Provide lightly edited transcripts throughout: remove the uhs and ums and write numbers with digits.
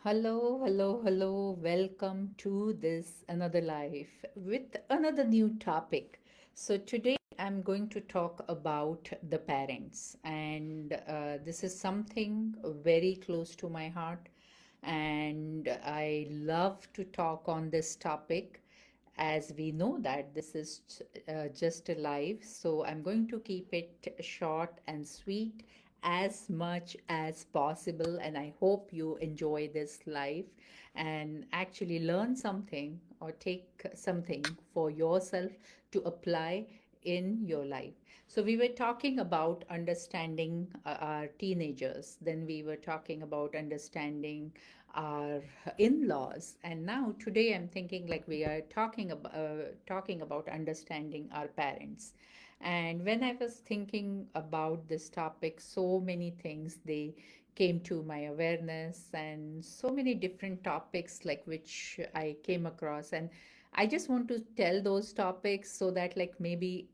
Hello, hello, hello. Welcome to this another life with another new topic. So, today I'm going to talk about the parents, and this is something very close to my heart. And I love to talk on this topic as we know that this is just a live. So, I'm going to keep it short and sweet as much as possible. And I hope you enjoy this live and actually learn something or take something for yourself to apply in your life. So, we were talking about understanding our teenagers, then we were talking about understanding our in-laws, and now today I'm thinking like we are talking about understanding our parents. And when I was thinking about this topic, so many things they came to my awareness, and so many different topics like which I came across. And I just want to tell those topics so that like maybe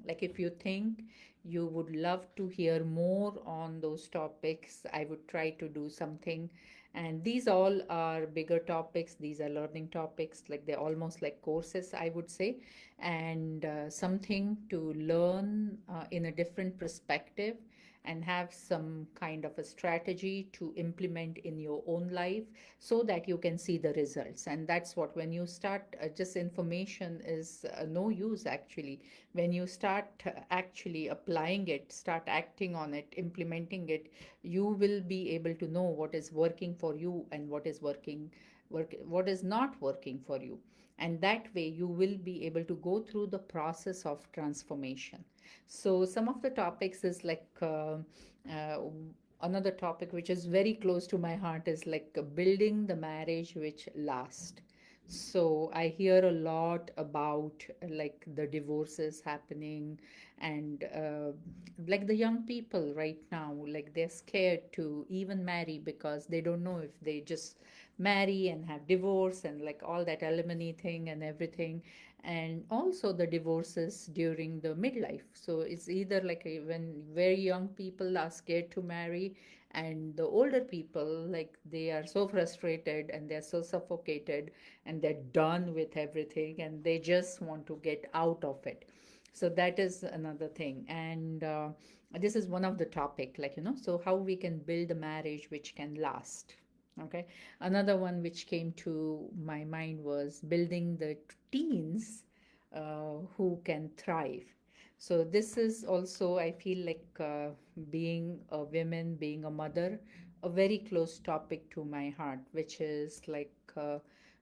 like if you think you would love to hear more on those topics, I would try to do something. And these all are bigger topics, these are learning topics, like they're almost like courses, I would say. And something to learn in a different perspective and have some kind of a strategy to implement in your own life so that you can see the results. And that's what, when you start just information is no use actually. When you start actually applying it, start acting on it, implementing it, you will be able to know what is working for you and what is not working for you. And that way you will be able to go through the process of transformation. So some of the topics is like uh, another topic which is very close to my heart is like building the marriage which lasts. So I hear a lot about like the divorces happening, and like the young people right now, like they're scared to even marry because they don't know if they just marry and have divorce and like all that alimony thing and everything. And also the divorces during the midlife, so it's either like when very young people are scared to marry, and the older people, like they are so frustrated and they're so suffocated and they're done with everything and they just want to get out of it. So that is another thing. And this is one of the topic, like so how we can build a marriage which can last. Okay. Another one which came to my mind was building the teens who can thrive. So this is also, I feel like being a woman, being a mother, a very close topic to my heart, which is like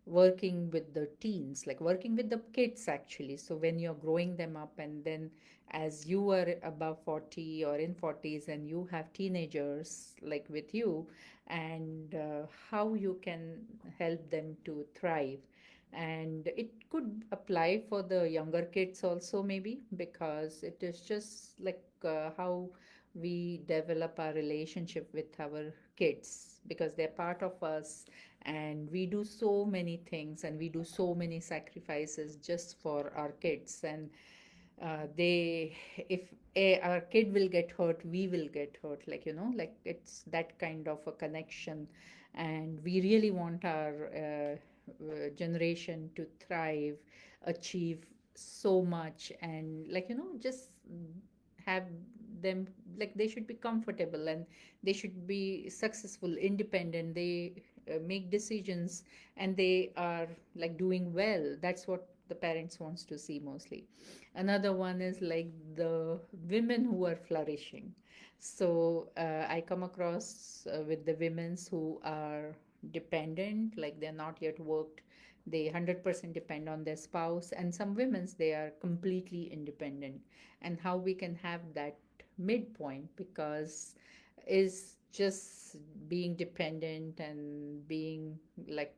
working with the teens, like working with the kids actually. So when you're growing them up, and then as you are above 40 or in 40s and you have teenagers like with you, and how you can help them to thrive. And it could apply for the younger kids also, maybe, because it is just like how we develop our relationship with our kids, because they're part of us, and we do so many things and we do so many sacrifices just for our kids. And they if our kid will get hurt, we will get hurt, like like it's that kind of a connection. And we really want our generation to thrive, achieve so much, and like just have them, like they should be comfortable and they should be successful, independent, they make decisions, and they are like doing well. That's what the parents wants to see mostly. Another one is like the women who are flourishing. So I come across with the women who are dependent, like they're not yet worked, they 100% depend on their spouse, and some women's they are completely independent. And how we can have that midpoint, because is just being dependent and being like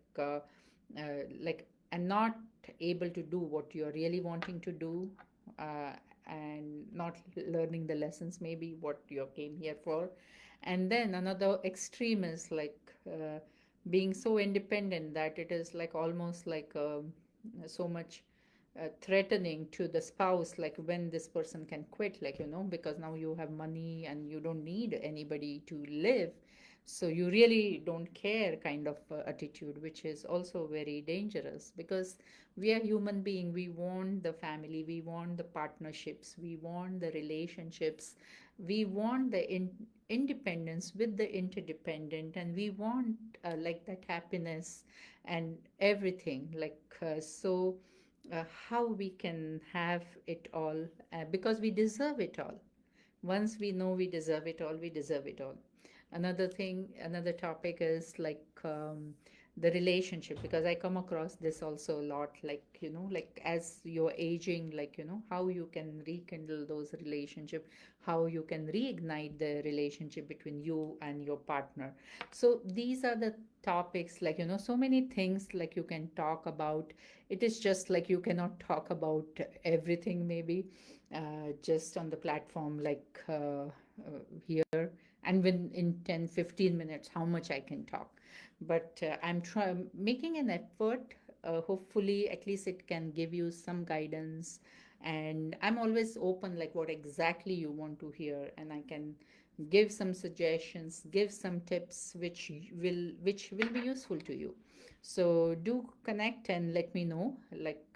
like and not able to do what you're really wanting to do, uh, and not learning the lessons maybe what you came here for. And then another extreme is like being so independent that it is like almost like so much threatening to the spouse, like when this person can quit, like because now you have money and you don't need anybody to live. So you really don't care kind of attitude, which is also very dangerous, because we are human being. We want the family, we want the partnerships, we want the relationships, we want the independence with the interdependent, and we want like that happiness and everything how we can have it all, because we deserve it all. Once we know we deserve it all, we deserve it all. Another thing, another topic is the relationship, because I come across this also a lot, like as you're aging, how you can rekindle those relationship, how you can reignite the relationship between you and your partner. So these are the topics, so many things like you can talk about. It is just like you cannot talk about everything, maybe just on the platform, here, and when in 10-15 minutes how much I can talk. But making an effort. Hopefully at least it can give you some guidance, and I'm always open, like what exactly you want to hear, and I can give some suggestions, give some tips which will be useful to you. So do connect and let me know,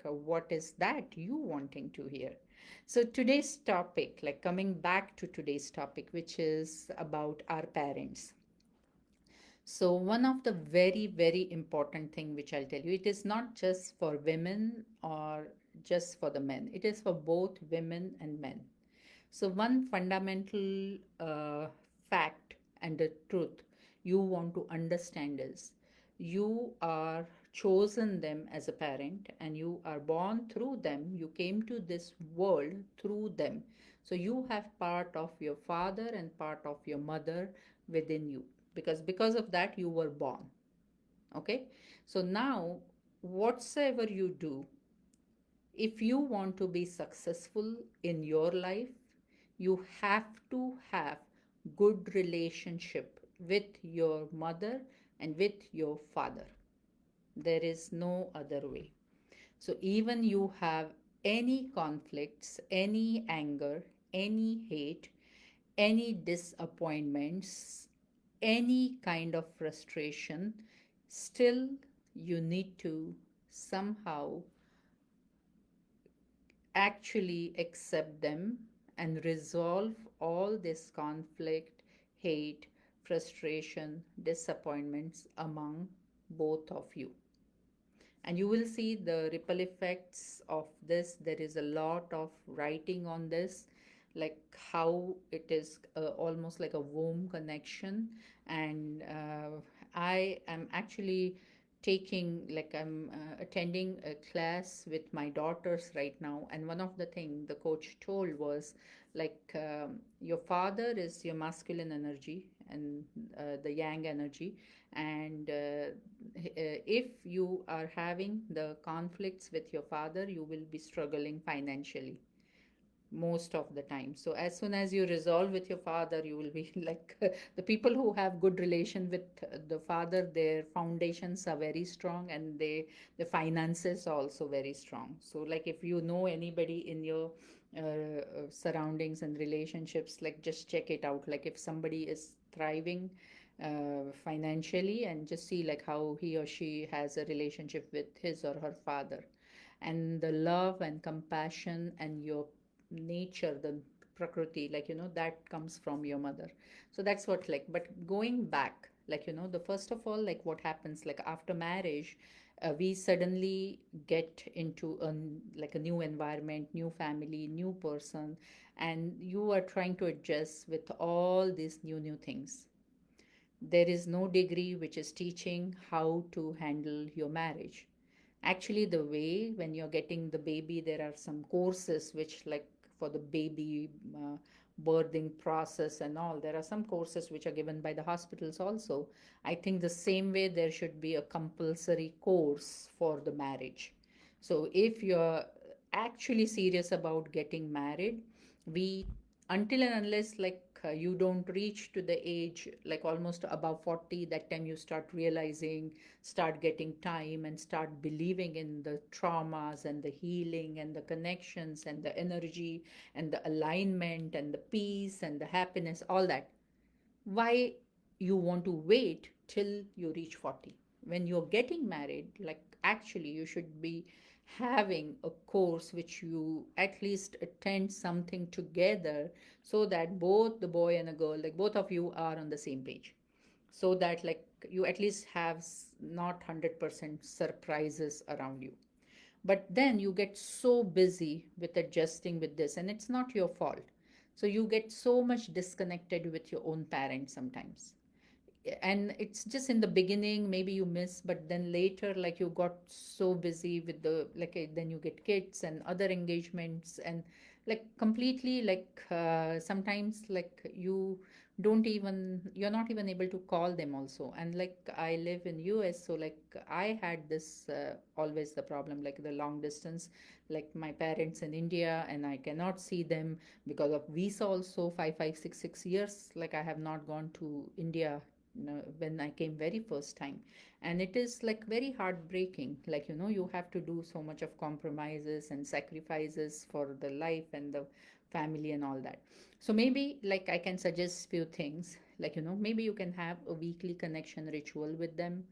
what is that you wanting to hear. So today's topic, like coming back to today's topic, which is about our parents. So one of the very, very important thing which I'll tell you, it is not just for women or just for the men. It is for both women and men. So, one fundamental fact and the truth you want to understand is you are chosen them as a parent, and you are born through them. You came to this world through them. So, you have part of your father and part of your mother within you, because of that you were born. Okay. So, now whatsoever you do, if you want to be successful in your life, you have to have good relationship with your mother and with your father. There is no other way. So even you have any conflicts, any anger, any hate, any disappointments, any kind of frustration, still you need to somehow actually accept them and resolve all this conflict, hate, frustration, disappointments among both of you. And you will see the ripple effects of this. There is a lot of writing on this, like how it is almost like a womb connection. And I am actually I'm attending a class with my daughters right now, and one of the thing the coach told was your father is your masculine energy and the yang energy, and if you are having the conflicts with your father, you will be struggling financially most of the time. So as soon as you resolve with your father, you will be the people who have good relation with the father, their foundations are very strong, and the finances are also very strong. So like if you know anybody in your surroundings and relationships, like just check it out, like if somebody is thriving financially, and just see like how he or she has a relationship with his or her father, and the love and compassion and your nature, the prakriti, that comes from your mother. So that's what, but going back, the first of all, like what happens, like after marriage, we suddenly get into a new environment, new family, new person, and you are trying to adjust with all these new things. There is no degree which is teaching how to handle your marriage. Actually, the way when you're getting the baby, there are some courses which, like for the baby birthing process and all, there are some courses which are given by the hospitals also. I think the same way there should be a compulsory course for the marriage. So if you're actually serious about getting married, we, until and unless you don't reach to the age like almost above 40, that time you start realizing, start getting time, and start believing in the traumas and the healing and the connections and the energy and the alignment and the peace and the happiness, all that. Why? you want to wait till you reach 40. When you're getting married, like actually you should be having a course which you at least attend something together, so that both the boy and the girl, like both of you, are on the same page, so that like you at least have not 100% surprises around you. But then you get so busy with adjusting with this, and it's not your fault. So you get so much disconnected with your own parents sometimes, and it's just in the beginning maybe you miss, but then later like you got so busy with the like then you get kids and other engagements, and like completely like sometimes like you're not even able to call them also. And like I live in US, so like I had this always the problem, like the long distance, like my parents in India and I cannot see them because of visa also. 5, 5, 6 years like I have not gone to India, when I came very first time. And it is like very heartbreaking. Like, you have to do so much of compromises and sacrifices for the life and the family and all that. So maybe like I can suggest few things. Like, maybe you can have a weekly connection ritual with them,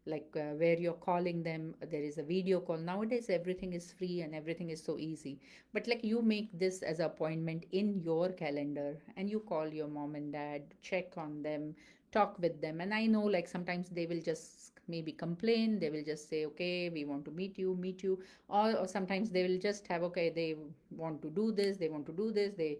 like where you're calling them. There is a video call. Nowadays, everything is free and everything is so easy. But like you make this as an appointment in your calendar and you call your mom and dad, check on them, talk with them. And I know like sometimes they will just maybe complain, they will just say okay, we want to meet you. Or sometimes they will just have, okay, they want to do this, they want to do this, they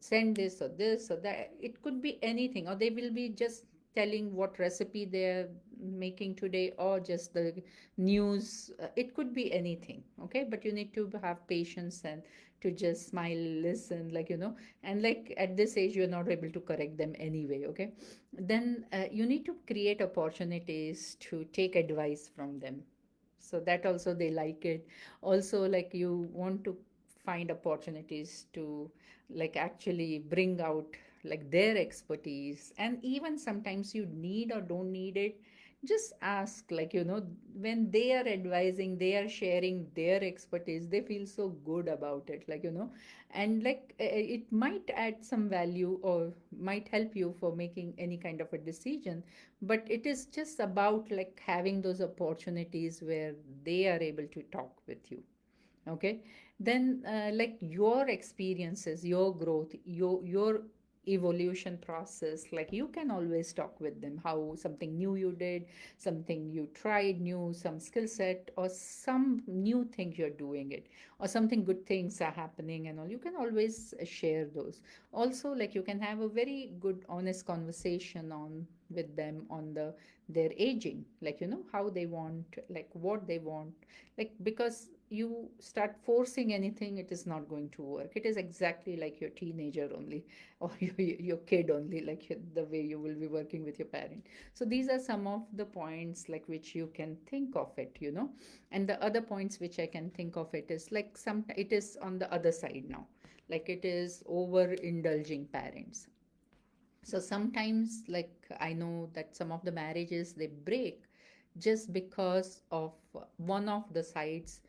send this or that. It could be anything, or they will be just telling what recipe they're making today, or just the news. It could be anything, okay, but you need to have patience and to just smile, listen, like and like at this age you're not able to correct them anyway, okay. Then you need to create opportunities to take advice from them, so that also they like it. Also like you want to find opportunities to like actually bring out like their expertise. And even sometimes you need or don't need it, just ask, like when they are advising, they are sharing their expertise, they feel so good about it, like and like it might add some value or might help you for making any kind of a decision. But it is just about like having those opportunities where they are able to talk with you, okay. Then like your experiences, your growth, your evolution process, like you can always talk with them, how something new you did, something you tried new, some skill set, or some new thing you're doing it, or something good things are happening and all. You can always share those. Also like you can have a very good honest conversation on with them on their aging, like how they want, like what they want. Like because you start forcing anything, it is not going to work. It is exactly like your teenager only, or your kid only, like the way you will be working with your parent. So these are some of the points like which you can think of it, and the other points which I can think of it is like some, it is on the other side now, like it is over indulging parents. So sometimes like I know that some of the marriages they break just because of one of the sides,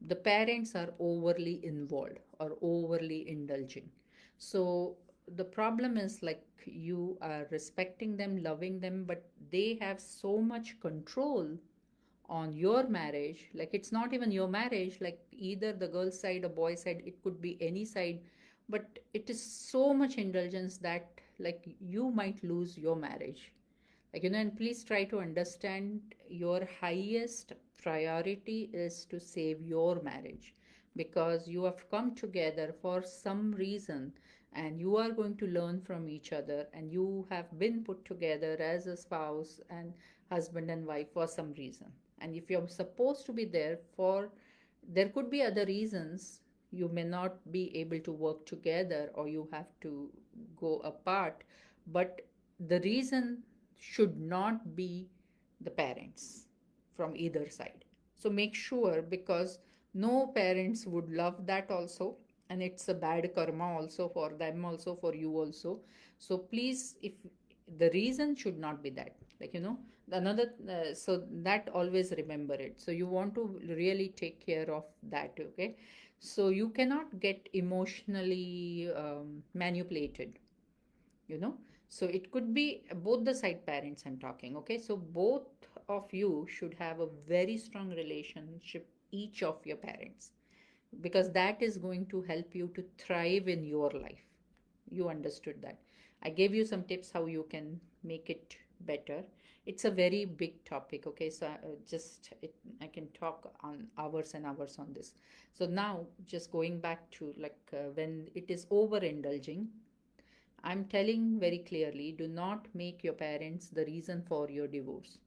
the parents are overly involved or overly indulging. So the problem is like you are respecting them, loving them, but they have so much control on your marriage. Like it's not even your marriage, like either the girl side or boy side, it could be any side. But it is so much indulgence that like you might lose your marriage, like and please try to understand your highest priority is to save your marriage, because you have come together for some reason, and you are going to learn from each other, and you have been put together as a spouse and husband and wife for some reason. And if you're supposed to be there for, there could be other reasons, you may not be able to work together or you have to go apart, but the reason should not be the parents from either side. So make sure, because no parents would love that also, and it's a bad karma also for them, also for you also. So please, if the reason should not be that, like another so that always remember it. So you want to really take care of that, okay. So you cannot get emotionally manipulated, you know So it could be both the side parents I'm talking, okay? So both of you should have a very strong relationship, each of your parents, because that is going to help you to thrive in your life. You understood that. I gave you some tips how you can make it better. It's a very big topic, okay? So I can talk on hours and hours on this. So now, just going back to like when it is overindulging, I'm telling very clearly, do not make your parents the reason for your divorce.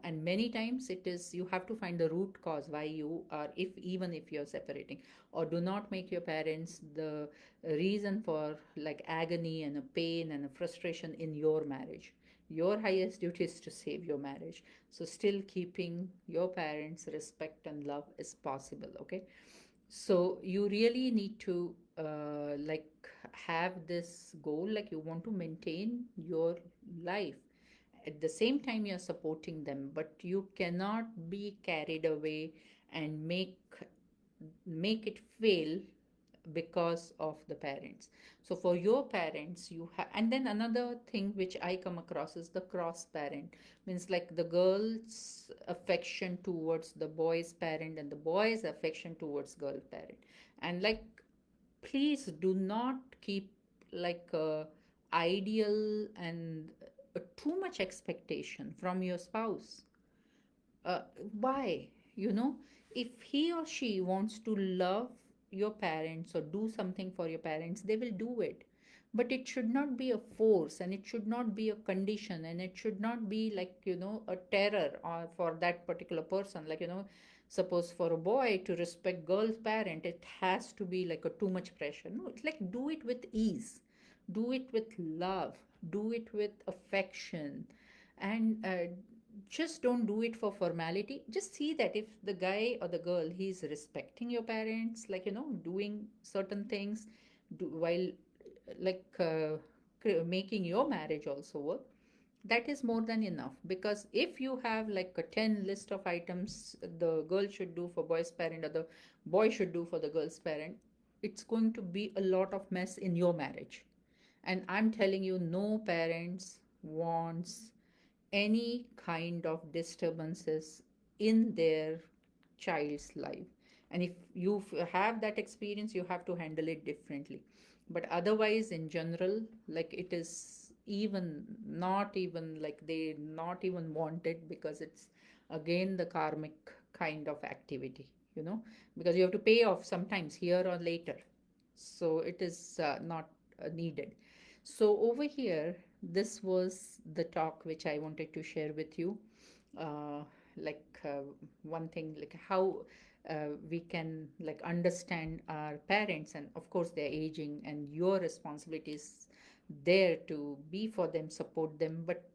And many times it is, you have to find the root cause why you are, if even if you're separating. Or do not make your parents the reason for like agony and a pain and a frustration in your marriage. Your highest duty is to save your marriage. So still keeping your parents respect and love is possible, okay? So you really need to like have this goal, like you want to maintain your life. At the same time, you're supporting them, but you cannot be carried away and make it fail because of the parents. So for your parents, you have, and then another thing which I come across is the cross parent. Means like the girl's affection towards the boy's parent and the boy's affection towards girl parent. And like, please do not keep like a ideal and too much expectation from your spouse. uh, why? you know if he or she wants to love your parents or do something for your parents, they will do it. But it should not be a force, and it should not be a condition, and it should not be like a terror or for that particular person. Like, suppose for a boy to respect girl's parent, it has to be like a too much pressure. No, it's like, do it with ease, do it with love, do it with affection. And just don't do it for formality. Just see that if the guy or the girl, he's respecting your parents, like, doing certain things, while like making your marriage also work, that is more than enough. Because if you have like a 10 list of items the girl should do for boy's parent or the boy should do for the girl's parent, it's going to be a lot of mess in your marriage. And I'm telling you, no parents wants any kind of disturbances in their child's life. And if you have that experience, you have to handle it differently. But otherwise, in general, like, it is even not even like they not even want it, because it's again the karmic kind of activity, because you have to pay off sometimes here or later. So it is not needed. So over here, this was the talk which I wanted to share with you. Uh, like one thing, like how we can like understand our parents, and of course they're aging, and your responsibility is there to be for them, support them, but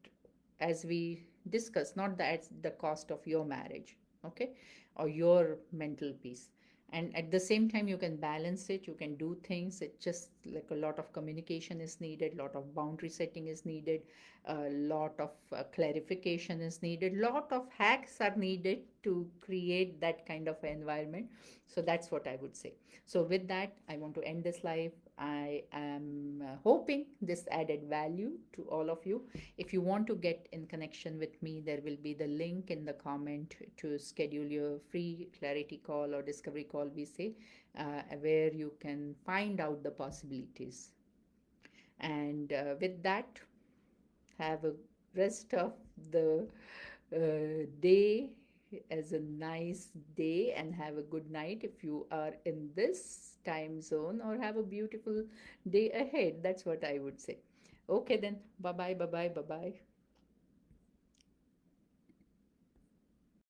as we discussed, not that at the cost of your marriage, okay, or your mental peace. And at the same time, you can balance it, you can do things. It just like a lot of communication is needed, a lot of boundary setting is needed, a lot of clarification is needed, lot of hacks are needed to create that kind of environment. So that's what I would say. So with that, I want to end this live. I am hoping this added value to all of you. If you want to get in connection with me, there will be the link in the comment to schedule your free clarity call or discovery call, we say, where you can find out the possibilities. And with that, have a rest of the day as a nice day, and have a good night if you are in this time zone, or have a beautiful day ahead. That's what I would say. Okay, then. Bye bye, bye bye, bye bye.